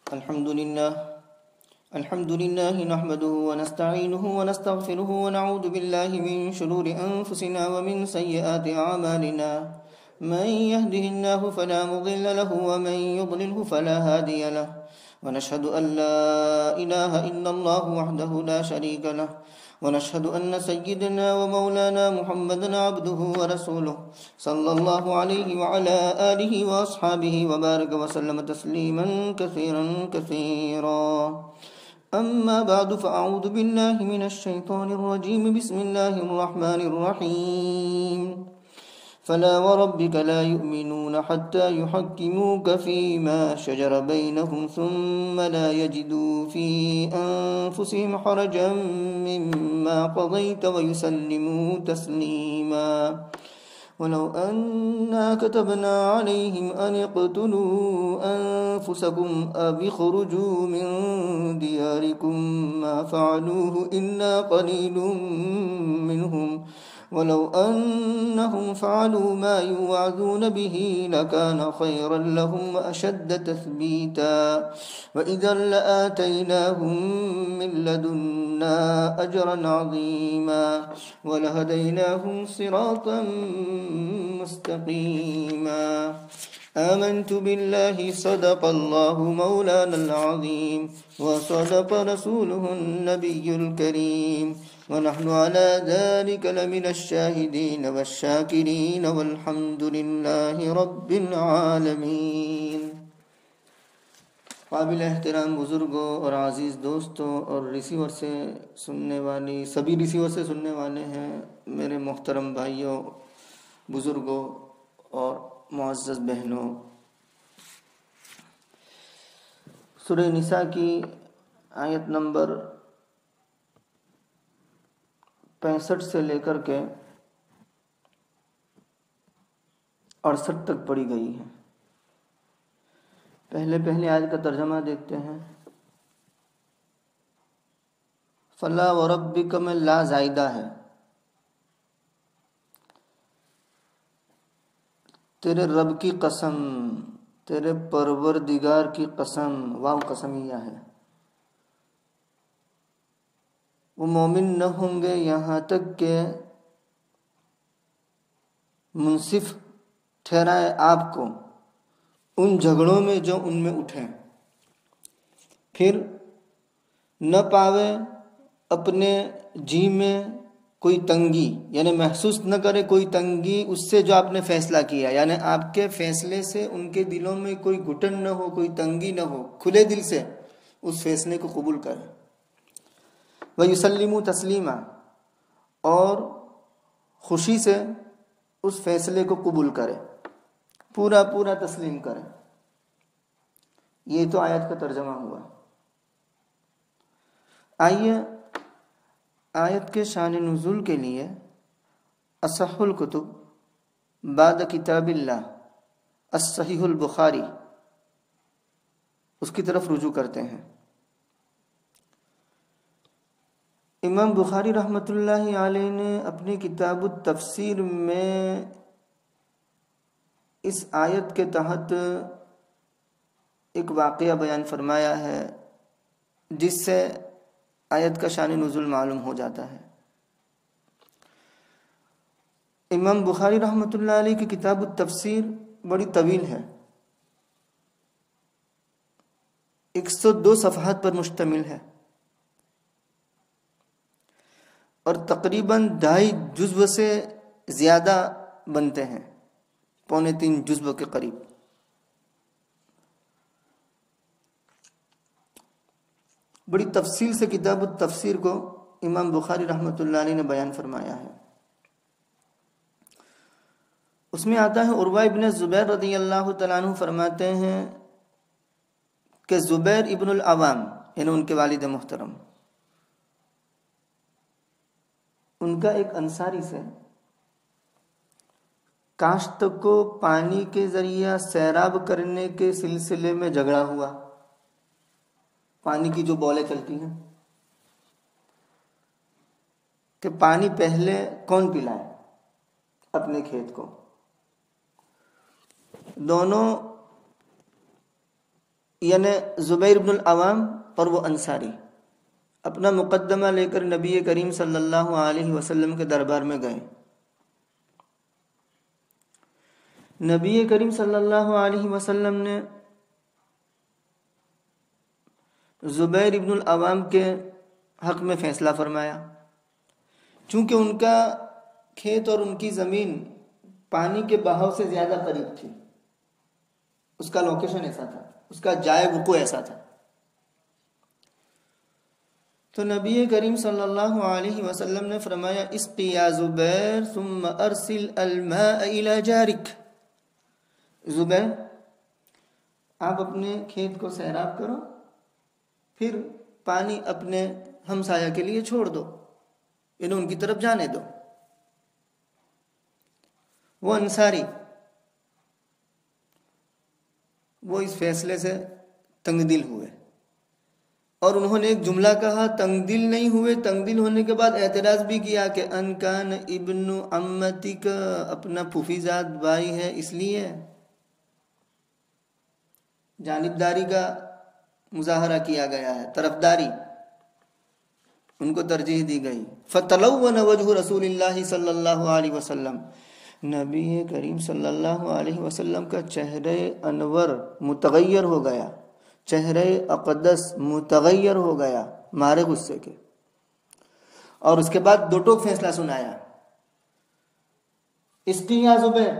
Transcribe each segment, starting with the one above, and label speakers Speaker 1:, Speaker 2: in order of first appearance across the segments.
Speaker 1: الحمد لله نحمده ونستعينه ونستغفره ونعوذ بالله من شرور أنفسنا ومن سيئات أعمالنا. من يهده الله فلا مضل له ومن يضلله فلا هادي له. ونشهد أن لا إله إلا الله وحده لا شريك له. ونشهد أن سيدنا ومولانا محمدا عبده ورسوله صلى الله عليه وعلى آله وأصحابه وبارك وسلم تسليما كثيرا كثيرا. أما بعد فأعوذ بالله من الشيطان الرجيم. بسم الله الرحمن الرحيم. فلا وربك لا يؤمنون حتى يحكموك فيما شجر بينهم ثم لا يجدوا في أنفسهم حرجا مما قضيت ويسلموا تسليما. ولو أنا كتبنا عليهم أن اقتلوا أنفسكم أو اخرجوا من دياركم ما فعلوه إلا قليل منهم. ولو أنهم فعلوا ما يوعظون به لكان خيرا لهم وأشد تثبيتا. وإذا لآتيناهم من لدنا أجرا عظيما ولهديناهم صراطا مستقيما. آمنت بالله صدق الله مولانا العظيم وصدق رسوله النبي الكريم. ونحن على ذلك لمن الشاهدين والشاكرين والحمد لله رب العالمين. قابل احترام بزرگوں اور عزیز دوستوں اور ریسیور سے سننے والی سبھی ریسیور سے سننے والے ہیں میرے محترم بھائیوں، بزرگوں اور معزز بہنوں، سورہ نساء کی آیت نمبر 65 سے لے کر کے 68 تک پڑھی گئی ہے. پہلے آیت کا ترجمہ دیکھتے ہیں. فلا وربک میں لا زائدہ ہے، تیرے رب کی قسم، تیرے پروردگار کی قسم، واو قسمیہ ہے. وہ مومن نہ ہوں گے یہاں تک کہ منصف ٹھہرائے آپ کو ان جھگڑوں میں جو ان میں اٹھیں، پھر نہ پاوے اپنے جی میں کوئی تنگی، یعنی محسوس نہ کرے کوئی تنگی اس سے جو آپ نے فیصلہ کیا، یعنی آپ کے فیصلے سے ان کے دلوں میں کوئی گھٹن نہ ہو، کوئی تنگی نہ ہو، کھلے دل سے اس فیصلے کو قبول کریں. وَيُسَلِّمُوا تَسْلِيمًا، اور خوشی سے اس فیصلے کو قبول کرے، پورا تسلیم کرے. یہ تو آیت کا ترجمہ ہوا. آئیے آیت کے شان نزول کے لیے اصح الکتب بعد کتاب اللہ الصحیح البخاری اس کی طرف رجوع کرتے ہیں. امام بخاری رحمۃ اللہ علیہ نے اپنی کتاب التفسیر میں اس آیت کے تحت ایک واقعہ بیان فرمایا ہے جس سے آیت کا شان نزول معلوم ہو جاتا ہے. امام بخاری رحمۃ اللہ علیہ کی کتاب التفسیر بڑی طویل ہے، 102 صفحات پر مشتمل ہے اور تقریباً 2.5 جزو سے زیادہ بنتے ہیں، 2.25 جزو کے قریب. بڑی تفصیل سے کتاب التفسیر کو امام بخاری رحمۃ اللہ علیہ نے بیان فرمایا ہے. اس میں آتا ہے عروہ ابن زبیر رضی اللہ تعالیٰ عنہ فرماتے ہیں کہ زبیر ابن العوام، یعنی ان کے والد محترم، ان کا ایک انصاری سے کاشت کو پانی کے ذریعہ سیراب کرنے کے سلسلے میں جھگڑا ہوا. پانی کی جو بولیں چلتی ہیں کہ پانی پہلے کون پلائے اپنے کھیت کو. دونوں یعنی زبیر بن العوام اور وہ انصاری اپنا مقدمہ لے کر نبی کریم صلی اللہ علیہ وسلم کے دربار میں گئے. نبی کریم صلی اللہ علیہ وسلم نے زبیر بن العوام کے حق میں فیصلہ فرمایا. چونکہ ان کا کھیت اور ان کی زمین پانی کے بہاؤ سے زیادہ قریب تھی، اس کا لوکیشن ایسا تھا، اس کا جائے وقوع ایسا تھا. تو نبی کریم صلی اللہ علیہ وسلم نے فرمایا اسقی یا زبیر ثم ارسل الماء الى جارک. زبیر آپ اپنے کھیت کو سیراب کرو، پھر پانی اپنے ہمسایہ کے لیے چھوڑ دو، یعنی ان کی طرف جانے دو. وہ انصاری وہ اس فیصلے سے تنگ دل ہوئے اور انہوں نے ایک جملہ کہا، تنگ دل نہیں ہوئے. تنگ دل ہونے کے بعد اعتراض بھی کیا کہ ان کان ابن عمتک، اپنا پھوپھی زاد بھائی ہے اس لیے. جانبداری کا مظاہرہ کیا گیا ہے، طرفداری ان کو ترجیح دی گئی. فتلون وجہ رسول اللہ صلی اللہ علیہ وسلم، نبی کریم صلی اللہ علیہ وسلم کا چہرہ انور متغیر ہو گیا، چہرہ اقدس متغیر ہو گیا مارے غصے کے. اور اس کے بعد دو ٹوک فیصلہ سنایا، اسقی یا زبیر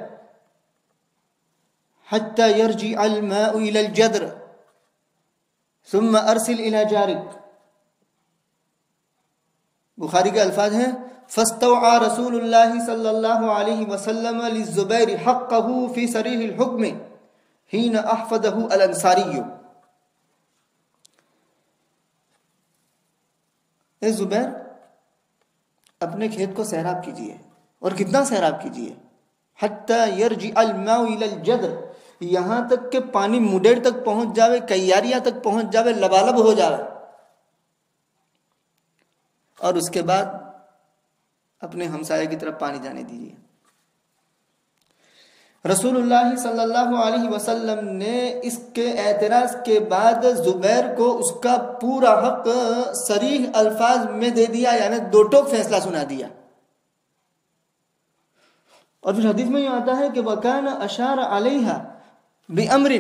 Speaker 1: حتی یرجع الماء الى الجدر ثم ارسل الى جارک. بخاری کے الفاظ ہیں فاستوعى رسول اللہ صلی اللہ علیہ وسلم للزبیر حقه فی صریح الحکم حین احفظه الانصاری. اے زبیر اپنے کھیت کو سیراب کیجئے، اور کتنا سیراب کیجئے، حتی یرجع الماء الى الجدر، یہاں تک کہ پانی مڈیڑ تک پہنچ جاوے، کیاریاں تک پہنچ جاوے، لبالب ہو جاوے. اور اس کے بعد اپنے ہمسائے کی طرف پانی جانے دیجیے. رسول اللہ صلی اللہ علیہ وسلم نے اس کے اعتراض کے بعد زبیر کو اس کا پورا حق صریح الفاظ میں دے دیا، یعنی دو ٹوک فیصلہ سنا دیا. اور پھر حدیث میں یہ آتا ہے کہ وَكَانَ أَشَارَ عَلَيْهَا بِأَمْرٍ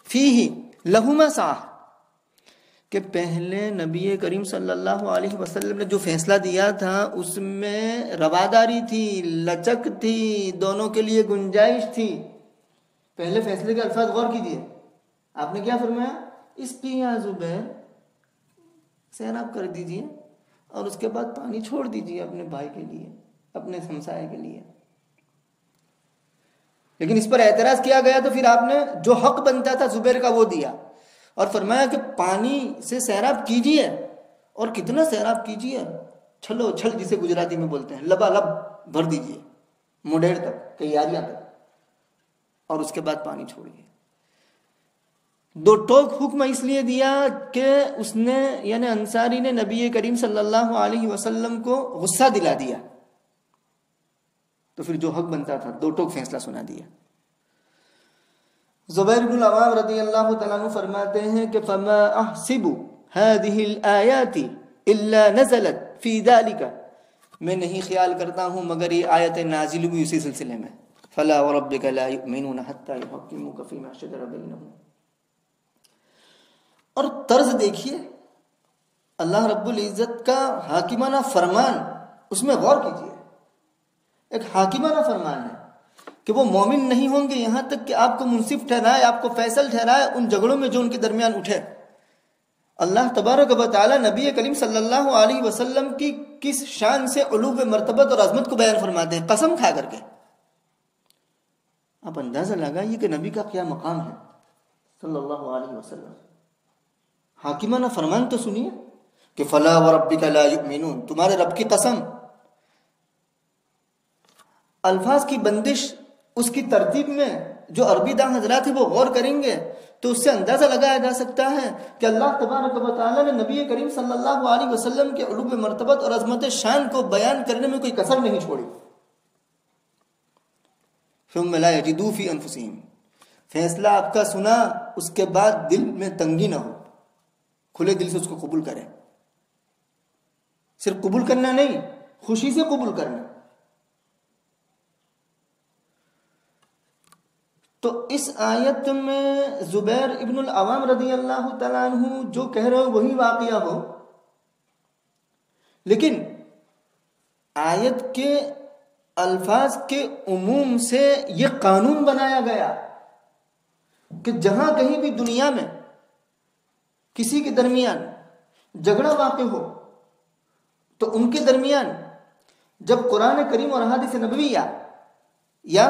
Speaker 1: فِيهِ لَهُمَا سَعَةٌ، کہ پہلے نبی کریم صلی اللہ علیہ وسلم نے جو فیصلہ دیا تھا اس میں رواداری تھی، لچک تھی، دونوں کے لیے گنجائش تھی. پہلے فیصلے کے الفاظ غور کیجئے، آپ نے کیا فرمایا، اسقی یا زبیر، سیراب کر دیجئے اور اس کے بعد پانی چھوڑ دیجئے اپنے بھائی کے لیے، اپنے ہمسائے کے لیے. لیکن اس پر اعتراض کیا گیا تو پھر آپ نے جو حق بنتا تھا زبیر کا وہ دیا اور فرمایا کہ پانی سے سیراب کیجئے، اور کتنا سیراب کیجئے، چھلو چھل جسے گجراتی میں بولتے ہیں، لبا لب بھر دیجئے مڈیڑ تک، کیاریاں تک، اور اس کے بعد پانی چھوڑیے. دو ٹوک حکم اس لیے دیا کہ اس نے یعنی انصاری نے نبی کریم صلی اللہ علیہ وسلم کو غصہ دلا دیا، تو پھر جو حق بنتا تھا دو ٹوک فیصلہ سنا دیا. زبیر بن العوام رضی اللہ تعالیٰ عنہ فرماتے ہیں کہ فما احسب هذه الآیات الا نزلت فی ذلک، میں نہیں خیال کرتا ہوں مگر یہ آیت نازل ہوئی اسی سلسلے میں. فلا وربک لا یؤمنون حتی یحکموک فیما شجر بینہم. اور طرز دیکھیے اللہ رب العزت کا حاکمانہ فرمان، اس میں غور کیجیے. ایک حاکمانہ فرمان ہے کہ وہ مومن نہیں ہوں گے یہاں تک کہ آپ کو منصف ٹھہرائے، آپ کو فیصل ٹھہرائے ان جھگڑوں میں جو ان کے درمیان اٹھے. اللہ تبارک و تعالی نبی کریم صلی اللہ علیہ وسلم کی کس شان سے علو مرتبت اور عظمت کو بیان فرماتے ہیں قسم کھا کر کے. آپ اندازہ لگائیے کہ نبی کا کیا مقام ہے صلی اللہ علیہ وسلم. حاکمانہ فرمان تو سنیے کہ فلا وربک لا یؤمنون، تمہارے رب کی قسم. الفاظ کی بندش، اس کی ترتیب میں جو عربی داں حضرات ہیں وہ غور کریں گے تو اس سے اندازہ لگایا جا سکتا ہے کہ اللہ تبارک و تعالی نے نبی کریم صلی اللہ علیہ وسلم کے علو مرتبت اور عظمت شان کو بیان کرنے میں کوئی کسر نہیں چھوڑی. ثم لا یجدوا فی انفسہم، فیصلہ آپ کا سنا، اس کے بعد دل میں تنگی نہ ہو، کھلے دل سے اس کو قبول کریں. صرف قبول کرنا نہیں، خوشی سے قبول کرنا. تو اس آیت میں زبیر ابن العوام رضی اللہ تعالیٰ عنہ جو کہہ رہے ہو وہی واقعہ ہو، لیکن آیت کے الفاظ کے عموم سے یہ قانون بنایا گیا کہ جہاں کہیں بھی دنیا میں کسی کے درمیان جھگڑا واقع ہو تو ان کے درمیان جب قرآن کریم اور احادیث نبویہ یا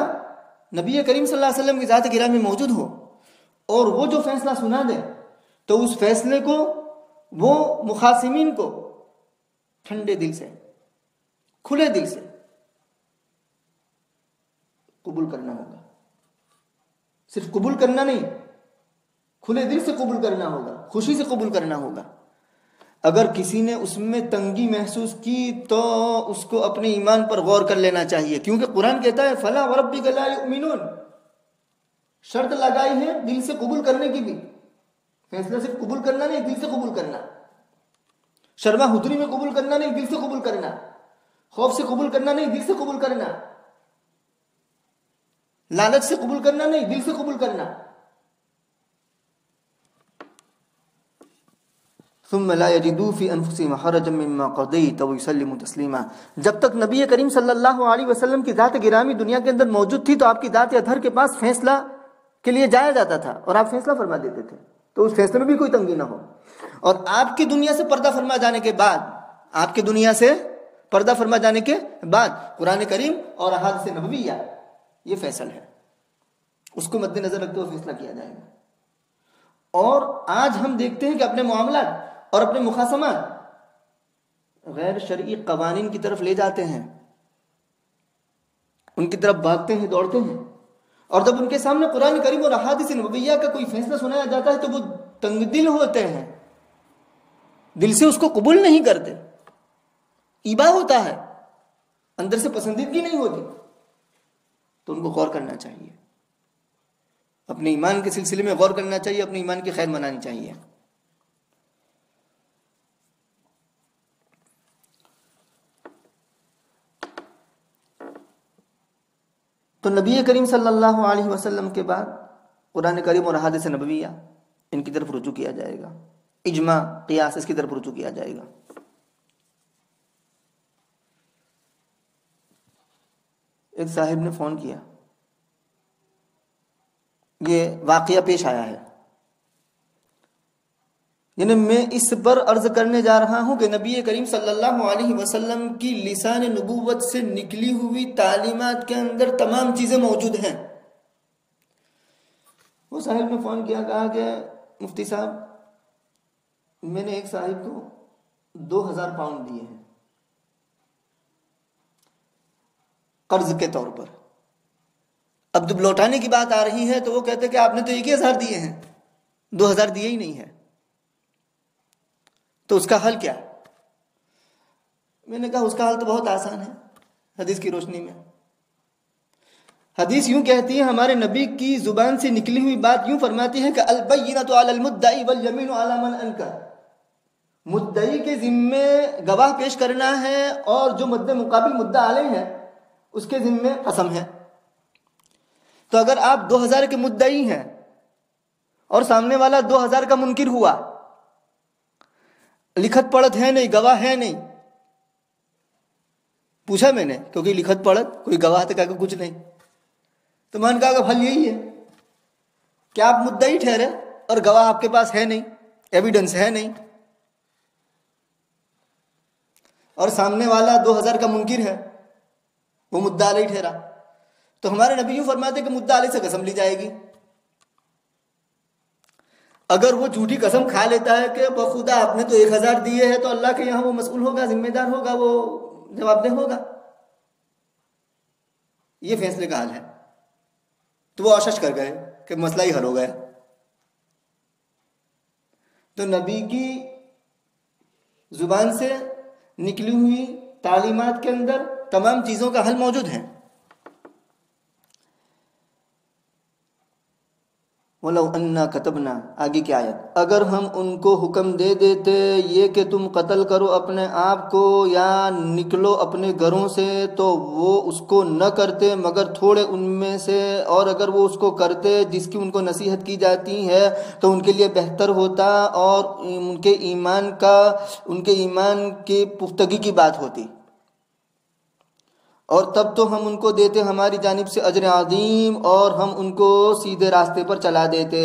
Speaker 1: نبی کریم صلی اللہ علیہ وسلم کی ذات گرامی موجود ہو اور وہ جو فیصلہ سنا دے تو اس فیصلے کو وہ مخاصمین کو ٹھنڈے دل سے، کھلے دل سے قبول کرنا ہوگا. صرف قبول کرنا نہیں، کھلے دل سے قبول کرنا ہوگا، خوشی سے قبول کرنا ہوگا. اگر کسی نے اس میں تنگی محسوس کی تو اس کو اپنے ایمان پر غور کر لینا چاہیے، کیونکہ قرآن کہتا ہے فَلَا وَرَبِّكَ لَا يُؤْمِنُونَ، شرط لگائی ہے دل سے قبول کرنے کی بھی. فیصلہ صرف قبول کرنا نہیں، دل سے قبول کرنا. شرما حضوری میں قبول کرنا نہیں، دل سے قبول کرنا. خوف سے قبول کرنا نہیں، دل سے قبول کرنا. لالچ سے قبول کرنا نہیں، دل سے قبول کرنا. ثم لا يجدوا في انفسهم حرجا مما قضيت ويسلموا تسليما. جب تک نبی کریم صلی اللہ علیہ وسلم کی ذات گرامی دنیا کے اندر موجود تھی تو آپ کی ذات اطہر کے پاس فیصلہ کے لیے جایا جاتا تھا اور آپ فیصلہ فرما دیتے تھے، تو اس فیصلے میں بھی کوئی تنگی نہ ہو. اور آپ کی دنیا سے پردہ فرما جانے کے بعد، آپ کی دنیا سے پردہ فرما جانے کے بعد قرآن کریم اور احادیث نبویہ یہ فیصل ہے، اس کو مد نظر رکھتے ہوئے فیصلہ کیا جائے گا. اور آج ہم دیکھتے ہیں کہ اپنے معاملات اور اپنے مخاصمات غیر شرعی قوانین کی طرف لے جاتے ہیں، ان کی طرف بھاگتے ہیں، دوڑتے ہیں. اور جب ان کے سامنے قرآن کریم اور احادیث نبویہ کا کوئی فیصلہ سنایا جاتا ہے تو وہ تنگ دل ہوتے ہیں، دل سے اس کو قبول نہیں کرتے، ایبا ہوتا ہے، اندر سے پسندیدگی نہیں ہوتی. تو ان کو غور کرنا چاہیے، اپنے ایمان کے سلسلے میں غور کرنا چاہیے، اپنے ایمان کی خیر منانی چاہیے. تو نبی کریم صلی اللہ علیہ وسلم کے بعد قرآن کریم اور احادیث نبویہ ان کی طرف رجوع کیا جائے گا، اجماع قیاس اس کی طرف رجوع کیا جائے گا. ایک صاحب نے فون کیا، یہ واقعہ پیش آیا ہے، یعنی میں اس پر عرض کرنے جا رہا ہوں کہ نبی کریم صلی اللہ علیہ وسلم کی لسان نبوت سے نکلی ہوئی تعلیمات کے اندر تمام چیزیں موجود ہیں. وہ صاحب نے فون کیا، کہا کہ مفتی صاحب میں نے ایک صاحب کو 2000 پاؤنڈ دیے ہیں قرض کے طور پر. اب جب لوٹانے کی بات آ رہی ہے تو وہ کہتے کہ آپ نے تو 1000 دیے ہیں، 2000 دیے ہی نہیں ہے، تو اس کا حل کیا؟ میں نے کہا اس کا حل تو بہت آسان ہے. حدیث کی روشنی میں حدیث یوں کہتی ہے، ہمارے نبی کی زبان سے نکلی ہوئی بات یوں فرماتی ہے کہ البینۃ علی المدعی والیمین علی من انکر. مدعی کے ذمے گواہ پیش کرنا ہے اور جو مد مقابل مدعا علیہ ہے اس کے ذمے قسم ہے. تو اگر آپ 2000 کے مدعی ہیں اور سامنے والا 2000 کا منکر ہوا، لکھت پڑھت ہے نہیں، گواہ ہے نہیں. پوچھا میں نے، کیونکہ لکھت پڑھت کوئی گواہ تو کہا کہ کچھ نہیں، تو میں نے کہا کہ حل یہی ہے کہ آپ مدعی ٹھہرے اور گواہ آپ کے پاس ہے نہیں، ایویڈنس ہے نہیں، اور سامنے والا 2000 کا منکر ہے، وہ مدعا علیہ ٹھہرا، تو ہمارے نبی یوں فرماتے کہ مدعا علیہ سے قسم لی جائے گی. اگر وہ جھوٹی قسم کھا لیتا ہے کہ بخدا آپ نے تو 1000 دیے ہیں، تو اللہ کے یہاں وہ مسئول ہوگا، ذمہ دار ہوگا، وہ جواب دہ ہوگا. یہ فیصلے کا حل ہے. تو وہ آشش کر گئے کہ مسئلہ ہی حل ہو گیا. تو نبی کی زبان سے نکلی ہوئی تعلیمات کے اندر تمام چیزوں کا حل موجود ہے. وَلَوْ أَنَّا كَتَبْنَا، آگے کی آیت، اگر ہم ان کو حکم دے دیتے یہ کہ تم قتل کرو اپنے آپ کو یا نکلو اپنے گھروں سے، تو وہ اس کو نہ کرتے مگر تھوڑے ان میں سے، اور اگر وہ اس کو کرتے جس کی ان کو نصیحت کی جاتی ہے تو ان کے لیے بہتر ہوتا اور ان کے ایمان کی پختگی کی بات ہوتی، اور تب تو ہم ان کو دیتے ہماری جانب سے اجر عظیم اور ہم ان کو سیدھے راستے پر چلا دیتے۔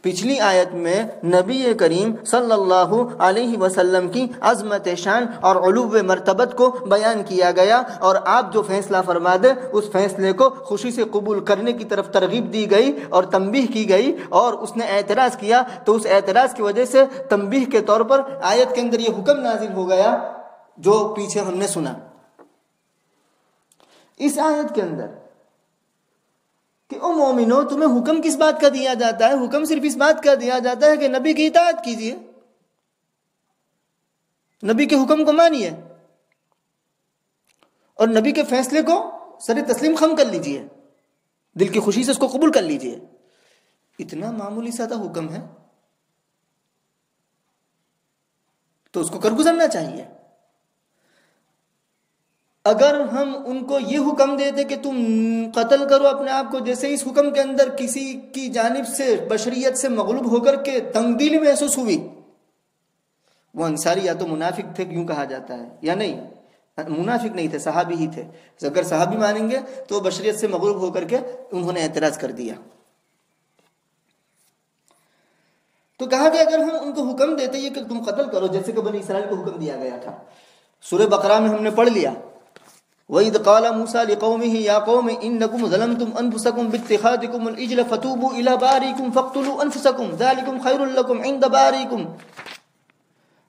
Speaker 1: پچھلی آیت میں نبی کریم صلی اللہ علیہ وسلم کی عظمت شان اور علو مرتبت کو بیان کیا گیا، اور آپ جو فیصلہ فرما دے اس فیصلے کو خوشی سے قبول کرنے کی طرف ترغیب دی گئی اور تنبیہ کی گئی، اور اس نے اعتراض کیا تو اس اعتراض کی وجہ سے تنبیہ کے طور پر آیت کے اندر یہ حکم نازل ہو گیا جو پیچھے ہم نے سنا۔ اس آیت کے اندر کہ او مومنو، تمہیں حکم کس بات کا دیا جاتا ہے؟ حکم صرف اس بات کا دیا جاتا ہے کہ نبی کی اطاعت کیجیے، نبی کے حکم کو مانیے اور نبی کے فیصلے کو سر تسلیم خم کر لیجیے، دل کی خوشی سے اس کو قبول کر لیجیے۔ اتنا معمولی سادہ حکم ہے تو اس کو کر گزرنا چاہیے۔ اگر ہم ان کو یہ حکم دیتے کہ تم قتل کرو اپنے آپ کو، جیسے اس حکم کے اندر کسی کی جانب سے بشریت سے مغلوب ہو کر کے تنگ دلی محسوس ہوئی، وہ انصاری یا تو منافق تھے کیوں کہا جاتا ہے، یا نہیں منافق نہیں تھے، صحابی ہی تھے، اگر صحابی مانیں گے تو بشریت سے مغلوب ہو کر کے انہوں نے اعتراض کر دیا۔ تو کہا کہ اگر ہم ان کو حکم دیتے یہ کہ تم قتل کرو، جیسے کہ بنی اسرائیل کو حکم دیا گیا تھا، سورہ بقرہ میں ہم نے پڑھ لیا، وَإِذْ قَالَ مُوسَىٰ لِقَوْمِهِ يَا قَوْمِ إِنَّكُمْ ظَلَمْتُمْ أَنفُسَكُمْ بِاتِّخَاذِكُمُ الْعِجْلَ فَتُوبُوا إِلَىٰ بَارِئِكُمْ فَاقْتُلُوا أَنفُسَكُمْ ذَٰلِكُمْ خَيْرٌ لَكُمْ عِندَ بَارِئِكُمْ۔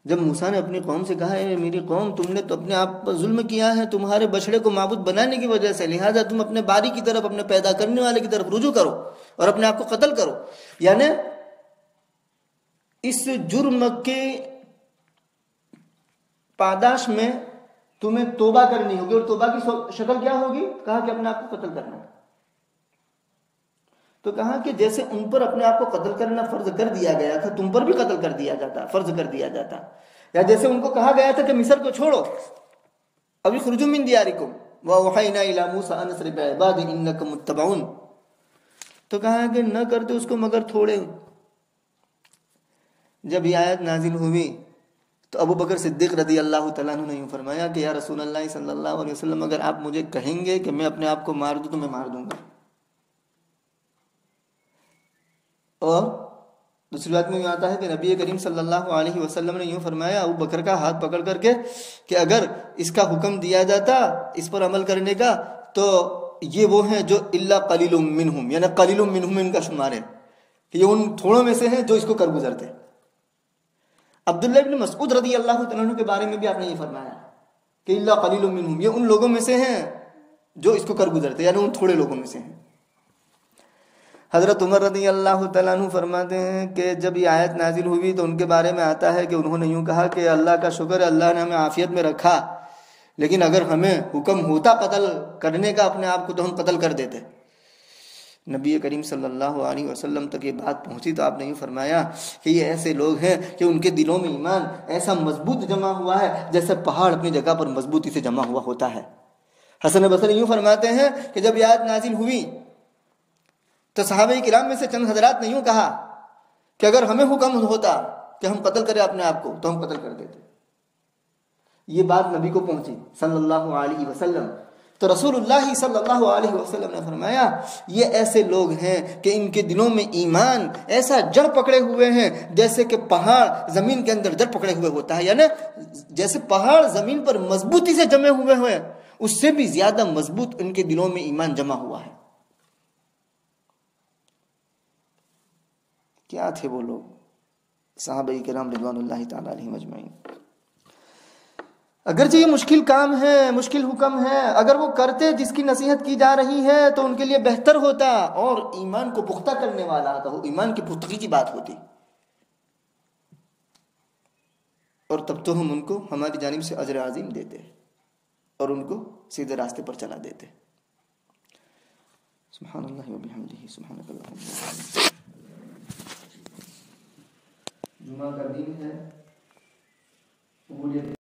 Speaker 1: جب موسیٰ نے اپنی قوم سے کہا ہے میری قوم، تم نے تو اپنے آپ پر ظلم کیا ہے تمہارے بچڑے کو معبود بنانے کی وجہ سے، لہٰذا تم اپنے باری کی طرف، اپنے پیدا کرنے والے کی طرف رجوع کرو اور اپنے آپ کو قتل کرو، یعنی اس جرم کے پاداش میں تمہیں توبہ کرنی ہوگی، اور توبہ کی شکل کیا ہوگی؟ کہا کہ اپنے آپ کو قتل کرنا ہے۔ تو کہا کہ جیسے ان پر اپنے آپ کو قتل کرنا فرض کر دیا گیا تھا، تم پر بھی قتل کر دیا جاتا، فرض کر دیا جاتا، یا جیسے ان کو کہا گیا تھا کہ مصر کو چھوڑو، اب اخرجوا من دیارکم وأوحینا الی موسیٰ ان اسر بعبادی انکم متبعون، تو کہا کہ نہ کرتے اس کو مگر تھوڑے۔ جب یہ آیت نازل ہوئی تو ابو بکر صدیق رضی اللہ تعالیٰ عنہ نے یوں فرمایا کہ یا رسول اللہ صلی اللہ علیہ وسلم، اگر آپ مجھے کہیں گے کہ میں اپنے آپ کو مار دوں تو میں مار دوں گا۔ اور دوسری بات میں یوں آتا ہے کہ نبی کریم صلی اللہ علیہ وسلم نے یوں فرمایا ابو بکر کا ہاتھ پکڑ کر کے کہ اگر اس کا حکم دیا جاتا اس پر عمل کرنے کا تو یہ وہ ہیں جو الا قلیل منہم، یعنی قلیل منہم ان کا شمار ہے کہ یہ ان تھوڑوں میں سے ہیں جو اس کو کر گزرتے۔ عبداللہ ابن مسعود رضی اللہ تعالیٰ عنہ کے بارے میں بھی آپ نے یہ فرمایا کہ الا قلیل منہم، یہ ان لوگوں میں سے ہیں جو اس کو کر گزرتے، یعنی ان تھوڑے لوگوں میں سے ہیں۔ حضرت عمر رضی اللہ تعالیٰ عنہ فرماتے ہیں کہ جب یہ آیت نازل ہوئی تو ان کے بارے میں آتا ہے کہ انہوں نے یوں کہا کہ اللہ کا شکر ہے اللہ نے ہمیں عافیت میں رکھا، لیکن اگر ہمیں حکم ہوتا قتل کرنے کا اپنے آپ کو تو ہم قتل کر دیتے۔ نبی کریم صلی اللہ علیہ وسلم تک یہ بات پہنچی تو آپ نے یوں فرمایا کہ یہ ایسے لوگ ہیں کہ ان کے دلوں میں ایمان ایسا مضبوط جمع ہوا ہے جیسے پہاڑ اپنی جگہ پر مضبوطی سے جمع ہوا ہوتا ہے۔ حسن بصری یوں فرماتے ہیں کہ جب یہ آیت نازل ہوئی تو صحابہ کرام میں سے چند حضرات نے یوں کہا کہ اگر ہمیں حکم ہوتا کہ ہم قتل کریں اپنے آپ کو تو ہم قتل کر دیتے۔ یہ بات نبی کو پہنچی صلی اللہ علیہ وسلم، تو رسول اللہ صلی اللہ علیہ وسلم نے فرمایا یہ ایسے لوگ ہیں کہ ان کے دلوں میں ایمان ایسا جڑ پکڑے ہوئے ہیں جیسے کہ پہاڑ زمین کے اندر جڑ پکڑے ہوئے ہوتا ہے، یعنی جیسے پہاڑ زمین پر مضبوطی سے جمے ہوئے ہیں اس سے بھی زیادہ مضبوط ان کے دلوں میں ایمان جمع ہوا ہے۔ کیا تھے وہ لوگ؟ صحابہ کرام رضوان اللہ تعالی علیہم اجمعین۔ اگرچہ یہ مشکل کام ہے، مشکل حکم ہے، اگر وہ کرتے جس کی نصیحت کی جا رہی ہے تو ان کے لیے بہتر ہوتا اور ایمان کو پختہ کرنے والا ہوتا، وہ ایمان کی پختگی کی بات ہوتی، اور تب تو ہم ان کو ہماری جانب سے اجر عظیم دیتے اور ان کو سیدھے راستے پر چلا دیتے۔ سبحان اللہ و بحمدہ، سبحانک اللہم و بحمدک۔ جمعہ کا دن ہے، قبولیت